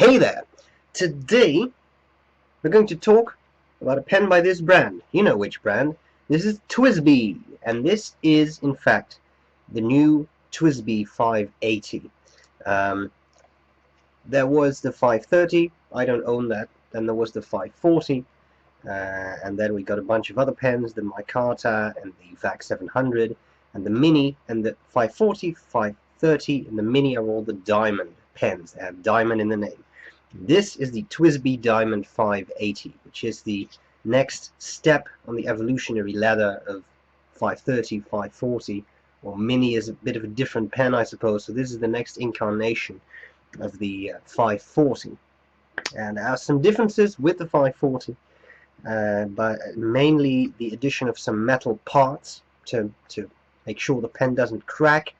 Hey there! Today we're going to talk about a pen by this brand. You know which brand. This is TWSBI, and this is in fact the new TWSBI 580. There was the 530, I don't own that. Then there was the 540, and then we got a bunch of other pens, the Micarta and the VAC 700 and the Mini, and the 540, 530 and the Mini are all the diamond pens. They have diamond in the name. This is the TWSBI Diamond 580, which is the next step on the evolutionary ladder of 530, 540, or Mini is a bit of a different pen, I suppose. So this is the next incarnation of the 540. And there are some differences with the 540, but mainly the addition of some metal parts to make sure the pen doesn't crack.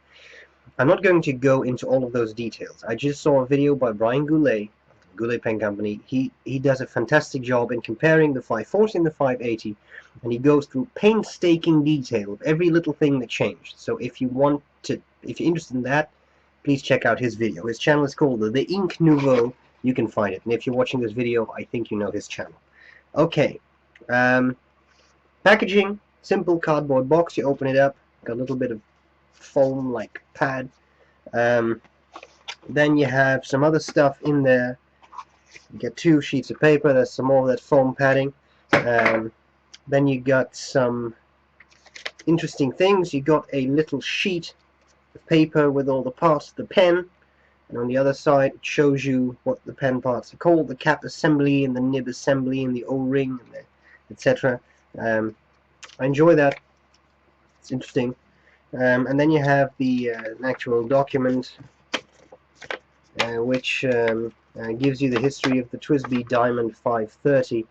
I'm not going to go into all of those details. I just saw a video by Brian Goulet, Goulet Pen Company. He does a fantastic job in comparing the 540 and the 580, and he goes through painstaking detail of every little thing that changed. So if you're interested in that, please check out his video. His channel is called The Ink Nouveau. You can find it, and if you're watching this video, I think you know his channel. Okay, packaging, simple cardboard box. You open it up, got a little bit of foam like pad. Then you have some other stuff in there. You get 2 sheets of paper. There's some more of that foam padding. Then you got some interesting things. You got a little sheet of paper with all the parts of the pen, and on the other side it shows you what the pen parts are called, the cap assembly and the nib assembly and the O-ring, etc. I enjoy that. It's interesting. And then you have the an actual document which gives you the history of the TWSBI Diamond 530,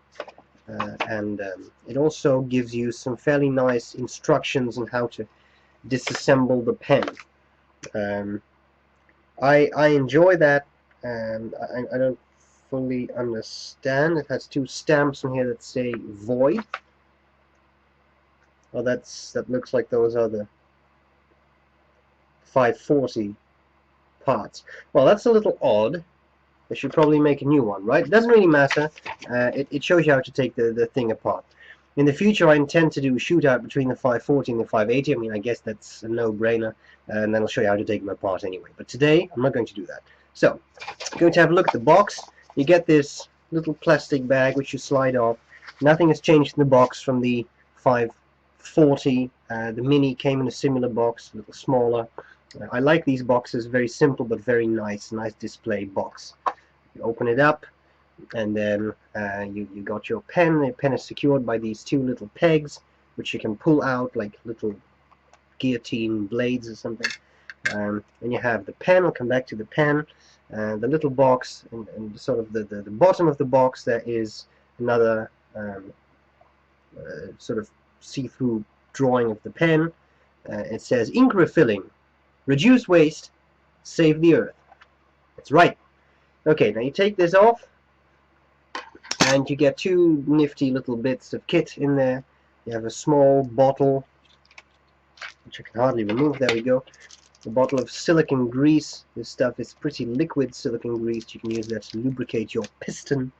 and it also gives you some fairly nice instructions on how to disassemble the pen. I enjoy that. I don't fully understand. It has 2 stamps on here that say void. Oh, that looks like those are the 540 parts. Well, that's a little odd. They should probably make a new one, right? It doesn't really matter. It shows you how to take the thing apart. In the future, I intend to do a shootout between the 540 and the 580. I mean, I guess that's a no-brainer, and then I'll show you how to take them apart anyway. But today, I'm not going to do that. So, I'm going to have a look at the box. You get this little plastic bag which you slide off. Nothing has changed in the box from the 540. The Mini came in a similar box, a little smaller. I like these boxes, very simple but very nice display box. You open it up, and then you got your pen. The pen is secured by these 2 little pegs which you can pull out like little guillotine blades or something. And you have the pen. I'll come back to the pen. The little box, and sort of the bottom of the box, there is another sort of see-through drawing of the pen. It says ink refilling, reduce waste, save the earth. That's right. Okay, now you take this off, and you get 2 nifty little bits of kit in there. You have a small bottle, which I can hardly remove. There we go. A bottle of silicone grease. This stuff is pretty liquid silicone grease. You can use that to lubricate your piston.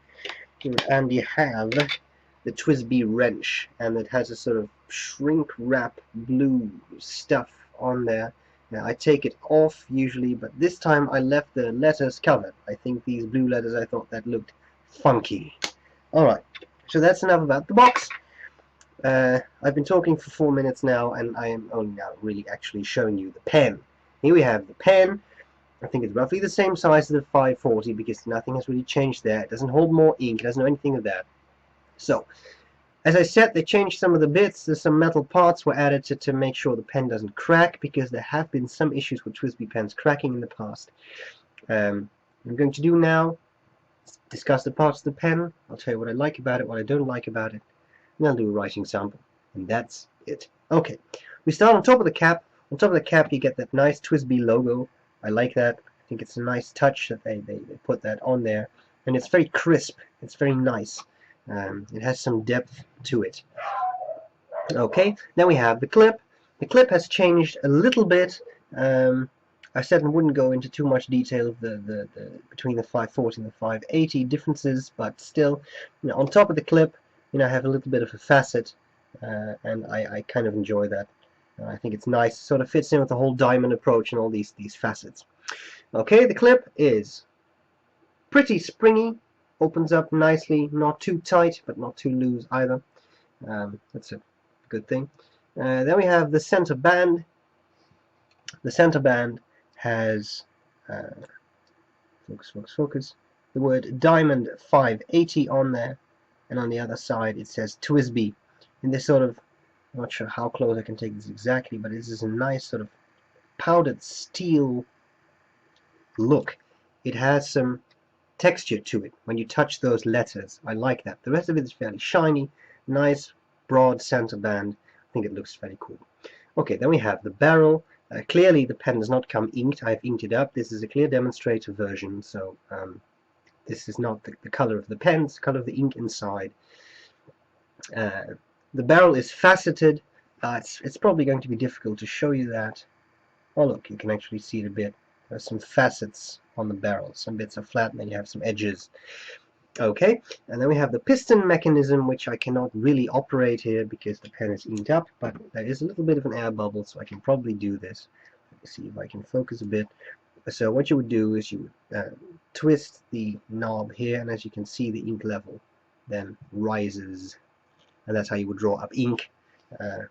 And you have the TWSBI wrench, and it has a sort of shrink wrap blue stuff on there. Now, I take it off usually, but this time I left the letters covered. I think these blue letters, I thought that looked funky. Alright, so that's enough about the box. I've been talking for 4 minutes now, and I am only now really actually showing you the pen. Here we have the pen. I think it's roughly the same size as the 540 because nothing has really changed there. It doesn't hold more ink, it doesn't know anything of that. So, as I said, they changed some of the bits. There's some metal parts were added to make sure the pen doesn't crack, because there have been some issues with TWSBI pens cracking in the past. What I'm going to do now is discuss the parts of the pen. I'll tell you what I like about it, what I don't like about it, and I'll do a writing sample. And that's it. Okay, we start on top of the cap. On top of the cap you get that nice TWSBI logo. I like that. I think it's a nice touch that they put that on there. And it's very crisp. It's very nice. It has some depth to it. Okay, now we have the clip. The clip has changed a little bit. I said I wouldn't go into too much detail of the between the 540 and the 580 differences, but still, on top of the clip, I have a little bit of a facet, and I kind of enjoy that. I think it's nice. Sort of fits in with the whole diamond approach and all these facets. Okay, the clip is pretty springy, opens up nicely, not too tight, but not too loose either. That's a good thing. Then we have the center band. The center band has focus, the word Diamond 580 on there, and on the other side it says TWSBI in this sort of, I'm not sure how close I can take this exactly, but this is a nice sort of powdered steel look. It has some texture to it when you touch those letters. I like that. The rest of it is fairly shiny, nice broad center band. I think it looks very cool. Okay, then we have the barrel. Clearly the pen does not come inked. I've inked it up. This is a clear demonstrator version, so this is not the color of the pen, it's the color of the ink inside. The barrel is faceted. It's probably going to be difficult to show you that. Oh look, you can actually see it a bit. There's some facets on the barrel. Some bits are flat and then you have some edges. Okay, and then we have the piston mechanism, which I cannot really operate here because the pen is inked up, but there is a little bit of an air bubble, so I can probably do this. Let me see if I can focus a bit. So what you would do is you would twist the knob here, and as you can see, the ink level then rises, and that's how you would draw up ink.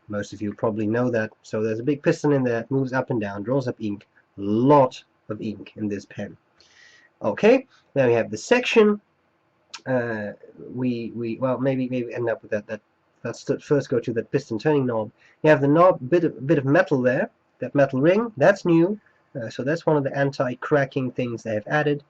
Most of you probably know that. So there's a big piston in there, moves up and down, draws up ink. Lot of ink in this pen. Okay, then we have the section. Well, maybe end up with that. Let's first go to that piston turning knob. You have the knob, bit of metal there. That metal ring, that's new. So that's one of the anti-cracking things they have added.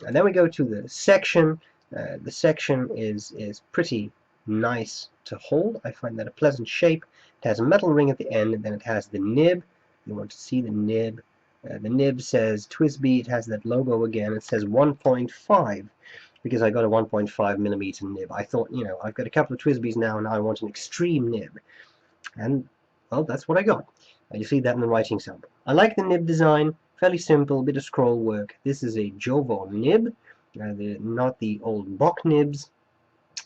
And then we go to the section. The section is pretty nice to hold. I find that a pleasant shape. It has a metal ring at the end, and then it has the nib. You want to see the nib. The nib says TWSBI. It has that logo again. It says 1.5 because I got a 1.5 millimeter nib. I thought, I've got a couple of TWSBIs now, and I want an extreme nib. And, well, that's what I got. You see that in the writing sample. I like the nib design. Fairly simple, bit of scroll work. This is a Jovo nib, not the old Bock nibs,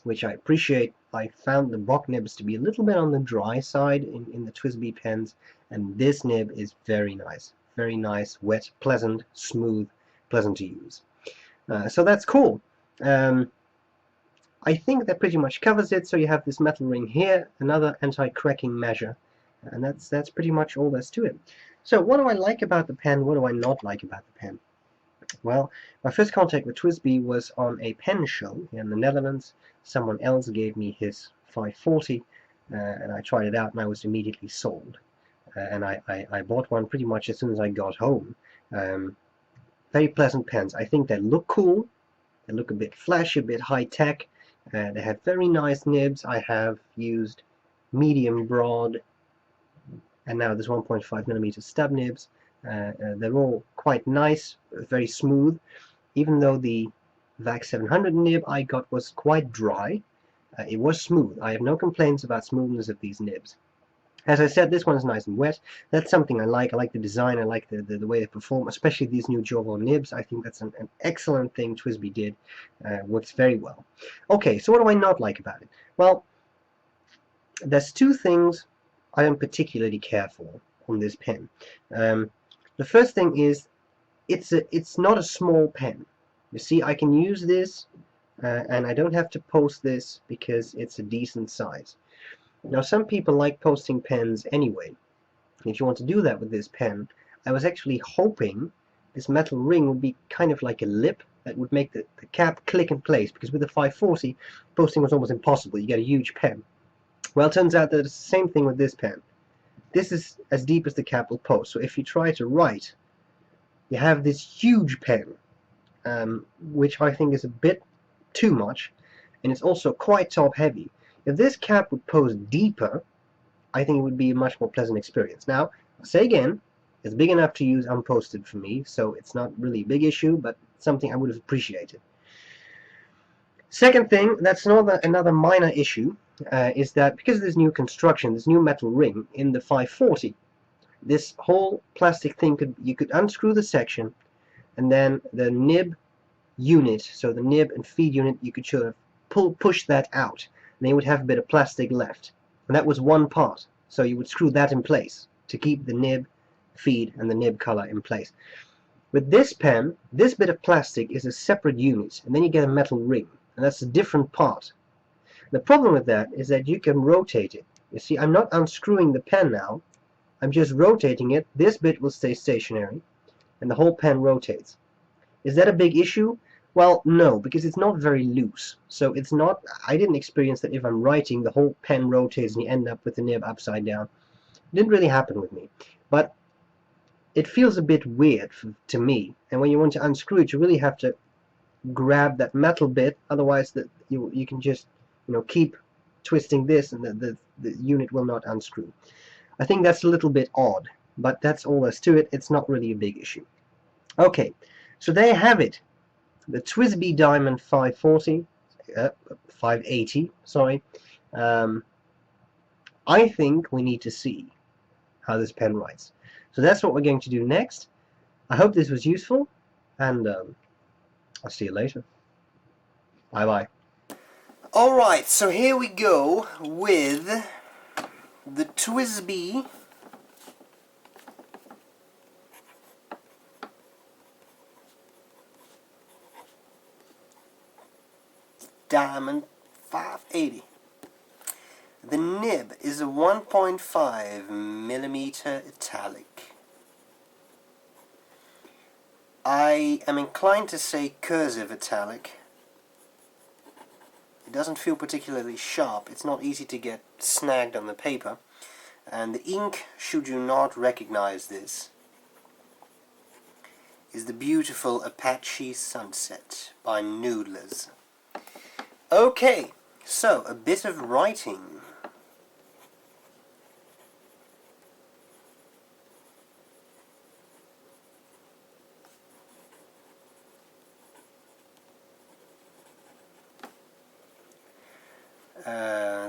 which I appreciate. I found the Bock nibs to be a little bit on the dry side in the TWSBI pens, and this nib is very nice. Very nice, wet, pleasant, smooth, pleasant to use. So that's cool. I think that pretty much covers it. So you have this metal ring here, another anti-cracking measure, and that's pretty much all there's to it. So what do I like about the pen? What do I not like about the pen? Well, my first contact with TWSBI was on a pen show here in the Netherlands. Someone else gave me his 540, and I tried it out, and I was immediately sold. And I bought one pretty much as soon as I got home. Very pleasant pens. I think they look cool. They look a bit flashy, a bit high-tech. They have very nice nibs. I have used medium broad, and now there's 1.5 millimeter stub nibs. They're all quite nice, very smooth. Even though the VAC 700 nib I got was quite dry, it was smooth. I have no complaints about smoothness of these nibs. As I said, this one is nice and wet. That's something I like. I like the design. I like the way they perform, especially these new Jovo nibs. I think that's an excellent thing TWSBI did. Works very well. Okay, so what do I not like about it? Well, there's two things I don't particularly care for on this pen. The first thing is it's not a small pen. You see, I can use this and I don't have to post this because it's a decent size. Now, some people like posting pens anyway. If you want to do that with this pen, I was actually hoping this metal ring would be kind of like a lip that would make the cap click in place, because with the 540, posting was almost impossible. You get a huge pen. Well, it turns out that it's the same thing with this pen. This is as deep as the cap will post, so if you try to write, you have this huge pen, which I think is a bit too much, and it's also quite top heavy. If this cap would post deeper, I think it would be a much more pleasant experience. Now, I'll say again, it's big enough to use unposted for me, so it's not really a big issue, but something I would have appreciated. Second thing, that's another minor issue, is that because of this new construction, this new metal ring in the 540, this whole plastic thing you could unscrew the section, and then the nib unit, so the nib and feed unit, you could sort of push that out, and then you would have a bit of plastic left. And that was one part, so you would screw that in place to keep the nib, feed, and the nib color in place. With this pen, this bit of plastic is a separate unit, and then you get a metal ring, and that's a different part. The problem with that is that you can rotate it. You see, I'm not unscrewing the pen now, I'm just rotating it. This bit will stay stationary, and the whole pen rotates. Is that a big issue? Well, no, because it's not very loose. So it's not, I didn't experience that if I'm writing, the whole pen rotates and you end up with the nib upside down. It didn't really happen with me. But it feels a bit weird to me. And when you want to unscrew it, you really have to grab that metal bit. Otherwise, you can just keep twisting this, and the unit will not unscrew. I think that's a little bit odd, but that's all there's to it. It's not really a big issue. Okay, so there you have it. The TWSBI Diamond 580, sorry. I think we need to see how this pen writes. So that's what we're going to do next. I hope this was useful, and I'll see you later. Bye-bye. Alright, so here we go with the TWSBI Diamond 580. The nib is a 1.5 millimeter italic. I am inclined to say cursive italic. It doesn't feel particularly sharp. It's not easy to get snagged on the paper. And the ink, should you not recognize this, is the beautiful Apache Sunset by Noodlers. Okay, so a bit of writing.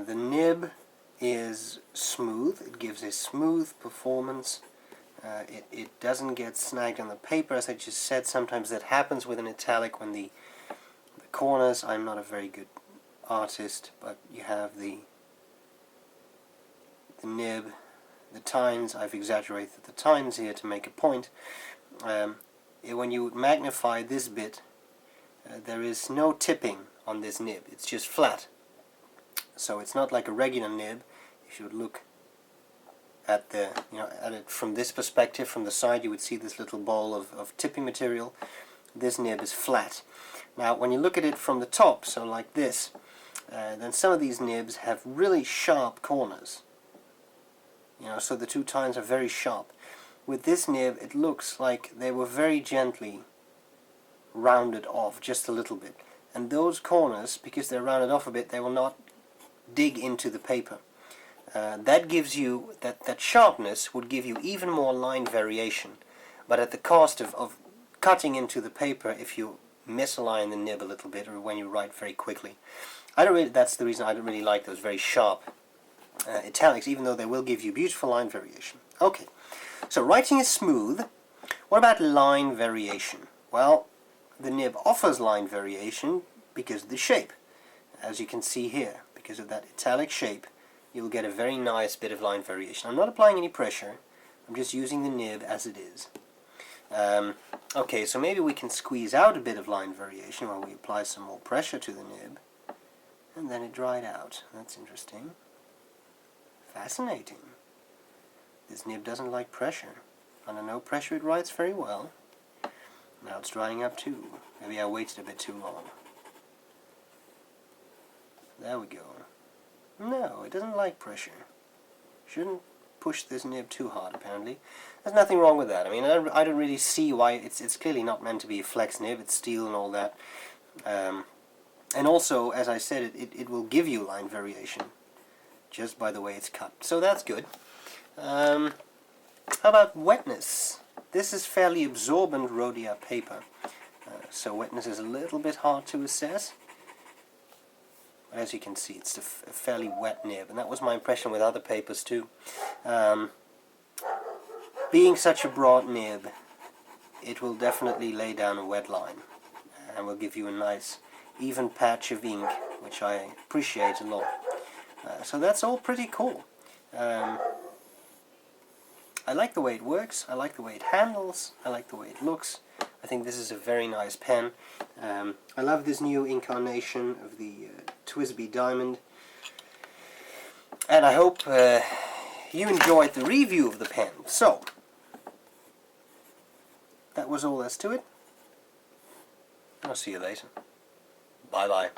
The nib is smooth. It gives a smooth performance. It doesn't get snagged on the paper. As I just said, sometimes that happens with an italic when the corners, I'm not a very good artist, but you have the nib, the tines, I've exaggerated the tines here to make a point. When you magnify this bit, there is no tipping on this nib, it's just flat. So it's not like a regular nib. If you would look at at it from this perspective, from the side, you would see this little ball of tipping material. This nib is flat. Now when you look at it from the top, so like this, then some of these nibs have really sharp corners. So the two tines are very sharp. With this nib, it looks like they were very gently rounded off, just a little bit. And those corners, because they're rounded off a bit, they will not dig into the paper. That gives you, that sharpness would give you even more line variation, but at the cost of cutting into the paper if you misalign the nib a little bit, or when you write very quickly. That's the reason I don't really like those very sharp italics, even though they will give you beautiful line variation. Okay, so writing is smooth. What about line variation? Well, the nib offers line variation because of the shape. As you can see here, because of that italic shape, you'll get a very nice bit of line variation. I'm not applying any pressure, I'm just using the nib as it is. Okay, so maybe we can squeeze out a bit of line variation while we apply some more pressure to the nib, and then it dried out. That's interesting. Fascinating. This nib doesn't like pressure. Under no pressure it writes very well. Now it's drying up too. Maybe I waited a bit too long. There we go. No, it doesn't like pressure. Shouldn't push this nib too hard, apparently. There's nothing wrong with that. I mean, I don't really see why. It's clearly not meant to be a flex nib. It's steel and all that. And also, as I said, it will give you line variation just by the way it's cut. So that's good. How about wetness? This is fairly absorbent Rhodia paper. So wetness is a little bit hard to assess. As you can see, it's a fairly wet nib, and that was my impression with other papers too. being such a broad nib, it will definitely lay down a wet line and will give you a nice even patch of ink, which I appreciate a lot. So that's all pretty cool. I like the way it works, I like the way it handles, I like the way it looks. I think this is a very nice pen. I love this new incarnation of the TWSBI Diamond. And I hope you enjoyed the review of the pen. So, that was all there's to it. I'll see you later. Bye bye.